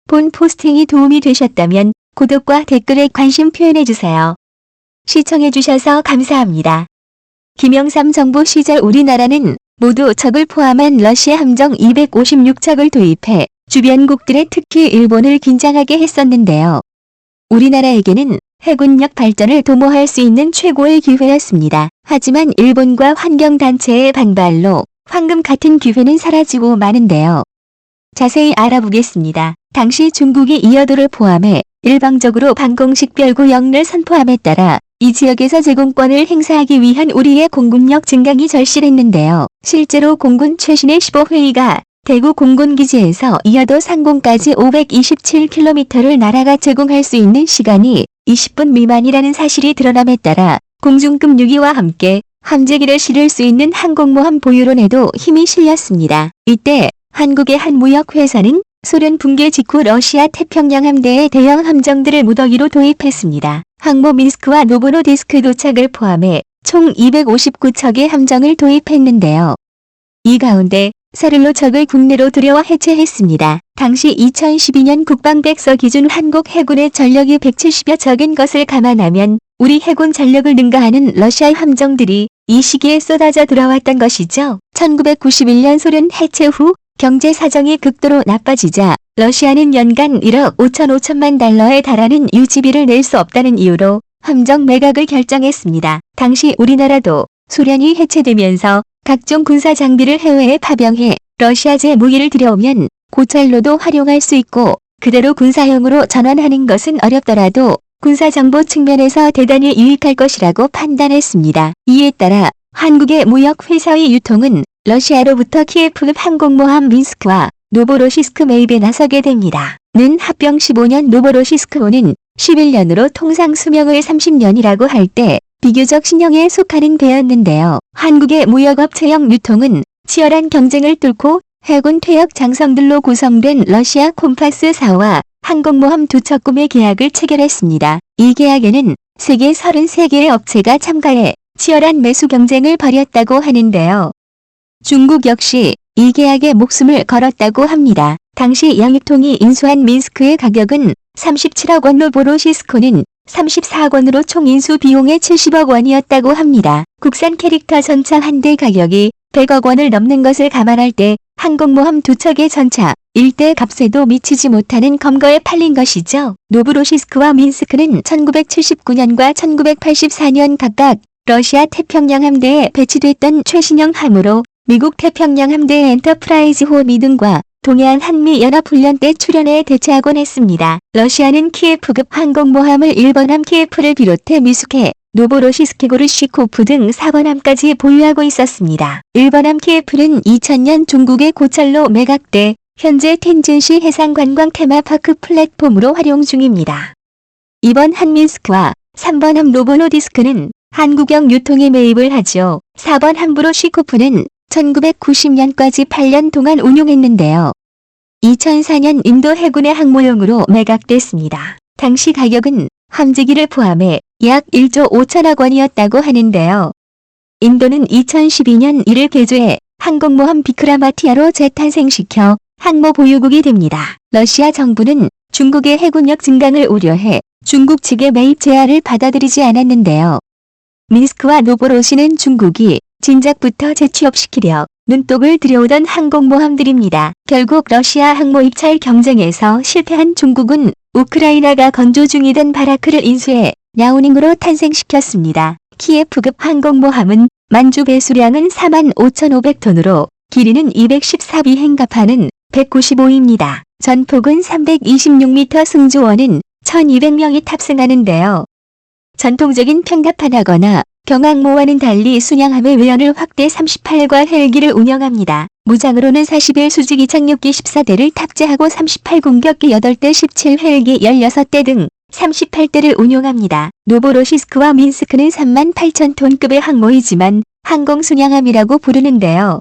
본 포스팅이 도움이 되셨다면 구독과 댓글에 관심 표현해주세요. 시청해주셔서 감사합니다. 김영삼 정부 시절 우리나라는 모두 적을 포함한 러시아 함정 256척을 도입해 주변국들의 특히 일본을 긴장하게 했었는데요. 우리나라에게는 해군력 발전을 도모할 수 있는 최고의 기회였습니다. 하지만 일본과 환경단체의 반발로 황금 같은 기회는 사라지고 마는데요. 자세히 알아보겠습니다. 당시 중국이 이어도를 포함해 일방적으로 방공식 별구역을 선포함에 따라 이 지역에서 제공권을 행사하기 위한 우리의 공군력 증강이 절실했는데요. 실제로 공군 최신의 15회의가 대구 공군기지에서 이어도 상공까지 527km를 날아가 제공할 수 있는 시간이 20분 미만이라는 사실이 드러남에 따라 공중급 유기와 함께 함재기를 실을 수 있는 항공모함 보유론에도 힘이 실렸습니다. 이때 한국의 한 무역회사는 소련 붕괴 직후 러시아 태평양 함대의 대형 함정들을 무더기로 도입했습니다. 항모 민스크와 노보로디스크 도착을 포함해 총 259척의 함정을 도입했는데요. 이 가운데 사를로척을 국내로 들여와 해체했습니다. 당시 2012년 국방백서 기준 한국 해군의 전력이 170여 척인 것을 감안하면 우리 해군 전력을 능가하는 러시아 함정들이 이 시기에 쏟아져 들어왔던 것이죠. 1991년 소련 해체 후 경제 사정이 극도로 나빠지자 러시아는 연간 1억 5천만 달러에 달하는 유지비를 낼 수 없다는 이유로 함정 매각을 결정했습니다. 당시 우리나라도 소련이 해체되면서 각종 군사 장비를 해외에 파병해 러시아제 무기를 들여오면 고철로도 활용할 수 있고 그대로 군사용으로 전환하는 것은 어렵더라도 군사정보 측면에서 대단히 유익할 것이라고 판단했습니다. 이에 따라 한국의 무역회사의 유통은 러시아로부터 키예프급 항공모함 민스크와 노보로시스크 매입에 나서게 됩니다. 는 합병 15년 노보로시스크호는 11년으로 통상 수명을 30년이라고 할 때 비교적 신형에 속하는 배였는데요. 한국의 무역업체형 유통은 치열한 경쟁을 뚫고 해군 퇴역 장성들로 구성된 러시아 콤파스사와 항공모함 2척 구매 계약을 체결했습니다. 이 계약에는 세계 33개의 업체가 참가해 치열한 매수 경쟁을 벌였다고 하는데요. 중국 역시 이 계약에 목숨을 걸었다고 합니다. 당시 양육통이 인수한 민스크의 가격은 37억 원, 노보로시스코는 34억 원으로 총 인수 비용의 70억 원이었다고 합니다. 국산 캐릭터 전차 한 대 가격이 100억 원을 넘는 것을 감안할 때 항공모함 2척의 전차 1대 값에도 미치지 못하는 검거에 팔린 것이죠. 노브로시스크와 민스크는 1979년과 1984년 각각 러시아 태평양 함대에 배치됐던 최신형 함으로 미국 태평양 함대의 엔터프라이즈호 미등과 동해안 한미연합훈련 때 출연해 대체하곤 했습니다. 러시아는 키예프급 항공모함을 1번함 키예프를 비롯해 미수케, 노보로시스케고르시코프 등 4번함까지 보유하고 있었습니다. 1번함 키예프는 2000년 중국의 고철로 매각돼 현재 텐진시 해상관광 테마파크 플랫폼으로 활용 중입니다. 2번 한민스크와 3번함 노보로디스크는 한국형 유통에 매입을 하죠. 4번 함부로시코프는 1990년까지 8년 동안 운용했는데요. 2004년 인도 해군의 항모용으로 매각됐습니다. 당시 가격은 함재기를 포함해 약 1조 5천억 원이었다고 하는데요. 인도는 2012년 이를 개조해 항공모함 비크라마티아로 재탄생시켜 항모 보유국이 됩니다. 러시아 정부는 중국의 해군력 증강을 우려해 중국 측의 매입 제안을 받아들이지 않았는데요. 민스크와 노보로시는 중국이 진작부터 재취업시키려 눈독을 들여오던 항공모함들입니다. 결국 러시아 항모 입찰 경쟁에서 실패한 중국은 우크라이나가 건조 중이던 바라크를 인수해 랴오닝으로 탄생시켰습니다. 키예프급 항공모함은 만주 배수량은 45,500톤으로 길이는 214비행갑하는 195입니다. 전폭은 326m, 승조원은 1,200명이 탑승하는데요. 전통적인 평갑판하거나 경항모와는 달리 순양함의 외연을 확대 38과 헬기를 운영합니다. 무장으로는 41 수직 이착륙기 14대를 탑재하고 38 공격기 8대 17 헬기 16대 등 38대를 운용합니다. 노보로시스크와 민스크는 38,000톤급의 항모이지만 항공순양함이라고 부르는데요.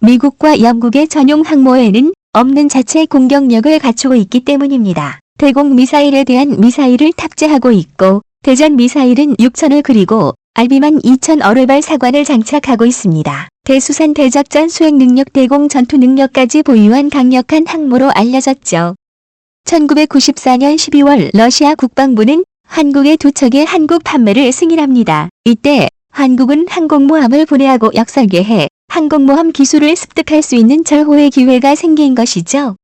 미국과 영국의 전용 항모에는 없는 자체 공격력을 갖추고 있기 때문입니다. 대공 미사일에 대한 미사일을 탑재하고 있고 대전 미사일은 6,000을 그리고 RB만 2,000어를 사관을 장착하고 있습니다. 대수산 대작전 수행 능력, 대공 전투 능력까지 보유한 강력한 항모로 알려졌죠. 1994년 12월 러시아 국방부는 한국의 두 척의 한국 판매를 승인합니다. 이때 한국은 항공모함을 분해하고 역설계해 항공모함 기술을 습득할 수 있는 절호의 기회가 생긴 것이죠.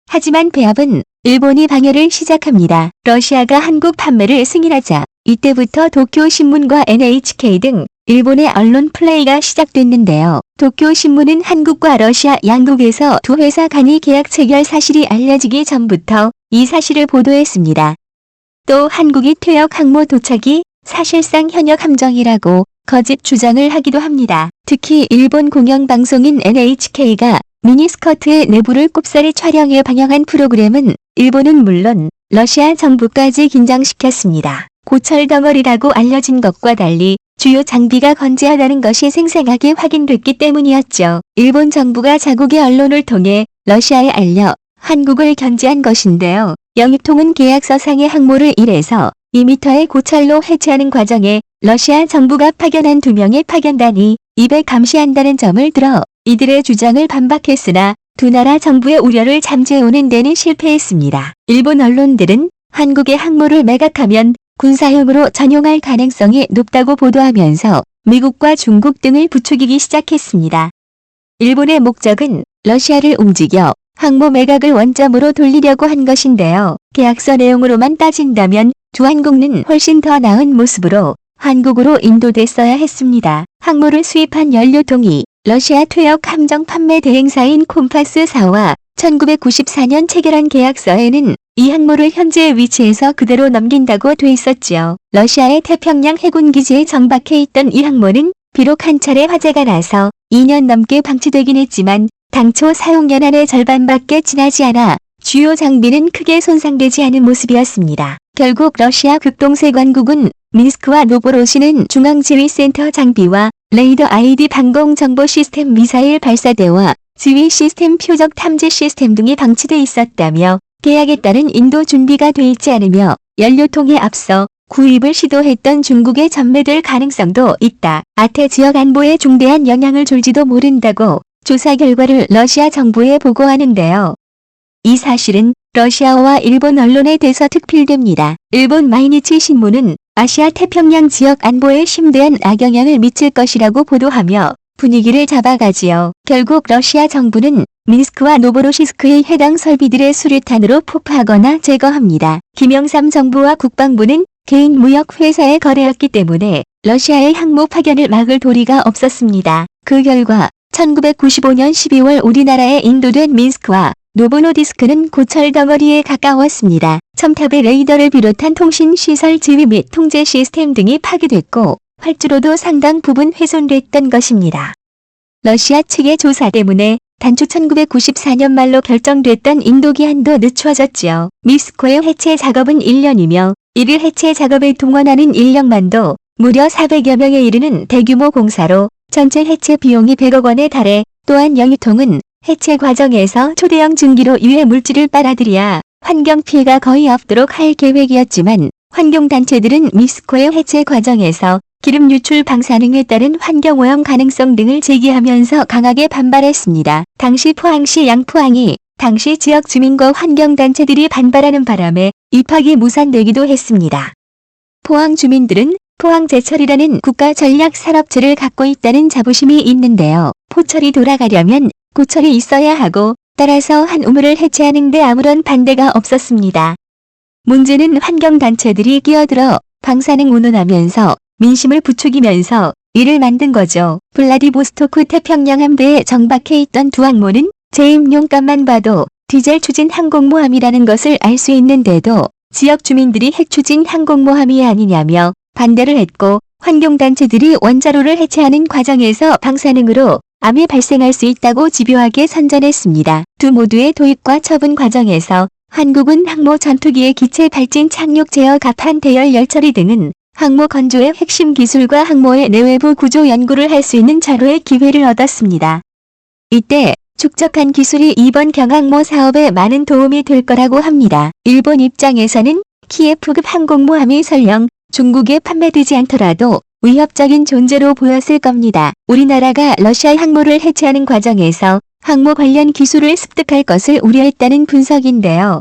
하지만 배합은 일본이 방해를 시작합니다. 러시아가 한국 판매를 승인하자 이때부터 도쿄신문과 NHK 등 일본의 언론 플레이가 시작됐는데요. 도쿄신문은 한국과 러시아 양국에서 두 회사 간이 계약 체결 사실이 알려지기 전부터 이 사실을 보도했습니다. 또 한국이 퇴역 항모 도착이 사실상 현역 함정이라고 거짓 주장을 하기도 합니다. 특히 일본 공영방송인 NHK가 미니스커트의 내부를 꼽사리 촬영해 방영한 프로그램은 일본은 물론 러시아 정부까지 긴장시켰습니다. 고철 덩어리라고 알려진 것과 달리 주요 장비가 건재하다는 것이 생생하게 확인됐기 때문이었죠. 일본 정부가 자국의 언론을 통해 러시아에 알려 한국을 견제한 것인데요. 영입통은 계약서상의 항모를 1에서 2m의 고철로 해체하는 과정에 러시아 정부가 파견한 2명의 파견단이 입에 감시한다는 점을 들어 이들의 주장을 반박했으나 두 나라 정부의 우려를 잠재우는 데는 실패했습니다. 일본 언론들은 한국의 항모를 매각하면 군사용으로 전용할 가능성이 높다고 보도하면서 미국과 중국 등을 부추기기 시작했습니다. 일본의 목적은 러시아를 움직여 항모 매각을 원점으로 돌리려고 한 것인데요. 계약서 내용으로만 따진다면 두 한국은 훨씬 더 나은 모습으로 한국으로 인도됐어야 했습니다. 항모를 수입한 연료통이 러시아 퇴역 함정 판매 대행사인 콤파스사와 1994년 체결한 계약서에는 이 항모를 현재의 위치에서 그대로 넘긴다고 돼 있었지요. 러시아의 태평양 해군기지에 정박해 있던 이 항모는 비록 한 차례 화재가 나서 2년 넘게 방치되긴 했지만 당초 사용연한의 절반밖에 지나지 않아 주요 장비는 크게 손상되지 않은 모습이었습니다. 결국 러시아 극동세관국은 민스크와 노보로시는 중앙지휘센터 장비와 레이더 ID 방공 정보 시스템 미사일 발사대와 지휘 시스템 표적 탐지 시스템 등이 방치돼 있었다며 계약에 따른 인도 준비가 돼 있지 않으며 연료통에 앞서 구입을 시도했던 중국에 전매될 가능성도 있다. 아태 지역 안보에 중대한 영향을 줄지도 모른다고 조사 결과를 러시아 정부에 보고하는데요. 이 사실은 러시아와 일본 언론에 대서특필됩니다. 일본 마이니치 신문은 아시아 태평양 지역 안보에 심대한 악영향을 미칠 것이라고 보도하며 분위기를 잡아가지요. 결국 러시아 정부는 민스크와 노보로시스크의 해당 설비들의 수류탄으로 폭파하거나 제거합니다. 김영삼 정부와 국방부는 개인 무역 회사의 거래였기 때문에 러시아의 항모 파견을 막을 도리가 없었습니다. 그 결과 1995년 12월 우리나라에 인도된 민스크와 노보노디스크는 고철 덩어리에 가까웠습니다. 첨탑의 레이더를 비롯한 통신시설 지휘 및 통제 시스템 등이 파괴됐고 활주로도 상당 부분 훼손됐던 것입니다. 러시아 측의 조사 때문에 단초 1994년 말로 결정됐던 인도 기한도 늦춰졌지요. 미스코의 해체 작업은 1년이며 이를 해체 작업에 동원하는 인력만도 무려 400여 명에 이르는 대규모 공사로 전체 해체 비용이 100억 원에 달해 또한 영유통은 해체 과정에서 초대형 증기로 유해 물질을 빨아들여야 환경 피해가 거의 없도록 할 계획이었지만 환경단체들은 미스코의 해체 과정에서 기름 유출 방사능에 따른 환경오염 가능성 등을 제기하면서 강하게 반발했습니다. 당시 포항시 양포항이 당시 지역 주민과 환경단체들이 반발하는 바람에 입학이 무산되기도 했습니다. 포항 주민들은 포항제철이라는 국가전략산업체를 갖고 있다는 자부심이 있는데요. 포철이 돌아가려면 고철이 있어야 하고 따라서 한 우물을 해체하는 데 아무런 반대가 없었습니다. 문제는 환경단체들이 끼어들어 방사능 운운하면서 민심을 부추기면서 이를 만든 거죠. 블라디보스토크 태평양 함대에 정박해 있던 두 항모는 재임용값만 봐도 디젤 추진 항공모함이라는 것을 알 수 있는데도 지역 주민들이 핵 추진 항공모함이 아니냐며 반대를 했고 환경단체들이 원자로를 해체하는 과정에서 방사능으로 암이 발생할 수 있다고 집요하게 선전했습니다. 두 모두의 도입과 처분 과정에서 한국은 항모 전투기의 기체 발진 착륙 제어 갑판 대열 열처리 등은 항모 건조의 핵심 기술과 항모의 내외부 구조 연구를 할 수 있는 절호의 기회를 얻었습니다. 이때 축적한 기술이 이번 경항모 사업에 많은 도움이 될 거라고 합니다. 일본 입장에서는 키예프급 항공모함이 설령 중국에 판매되지 않더라도 위협적인 존재로 보였을 겁니다. 우리나라가 러시아 항모를 해체하는 과정에서 항모 관련 기술을 습득할 것을 우려했다는 분석인데요.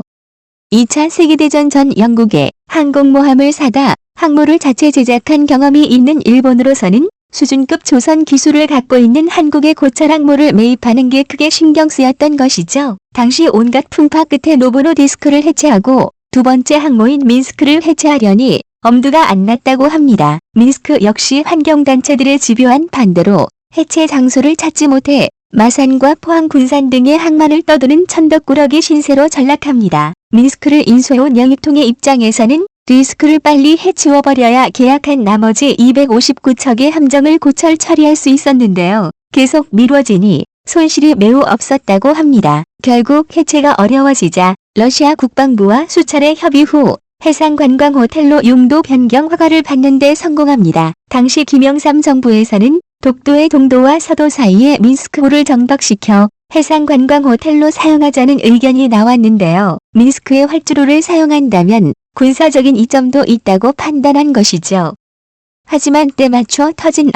2차 세계대전 전 영국에 항공모함을 사다 항모를 자체 제작한 경험이 있는 일본으로서는 수준급 조선 기술을 갖고 있는 한국의 고철 항모를 매입하는 게 크게 신경 쓰였던 것이죠. 당시 온갖 풍파 끝에 노보노디스크를 해체하고 두 번째 항모인 민스크를 해체하려니 엄두가 안 났다고 합니다. 민스크 역시 환경단체들의 집요한 반대로 해체 장소를 찾지 못해 마산과 포항 군산 등의 항만을 떠도는 천덕꾸러기 신세로 전락합니다. 민스크를 인수해온 영입통의 입장에서는 리스크를 빨리 해치워버려야 계약한 나머지 259척의 함정을 고철 처리할 수 있었는데요. 계속 미뤄지니 손실이 매우 없었다고 합니다. 결국 해체가 어려워지자 러시아 국방부와 수차례 협의 후 해상관광호텔로 용도 변경 허가를 받는 데 성공합니다. 당시 김영삼 정부에서는 독도의 동도와 서도 사이에 민스크호를 정박시켜 해상관광호텔로 사용하자는 의견이 나왔는데요. 민스크의 활주로를 사용한다면 군사적인 이점도 있다고 판단한 것이죠. 하지만 때맞춰 터진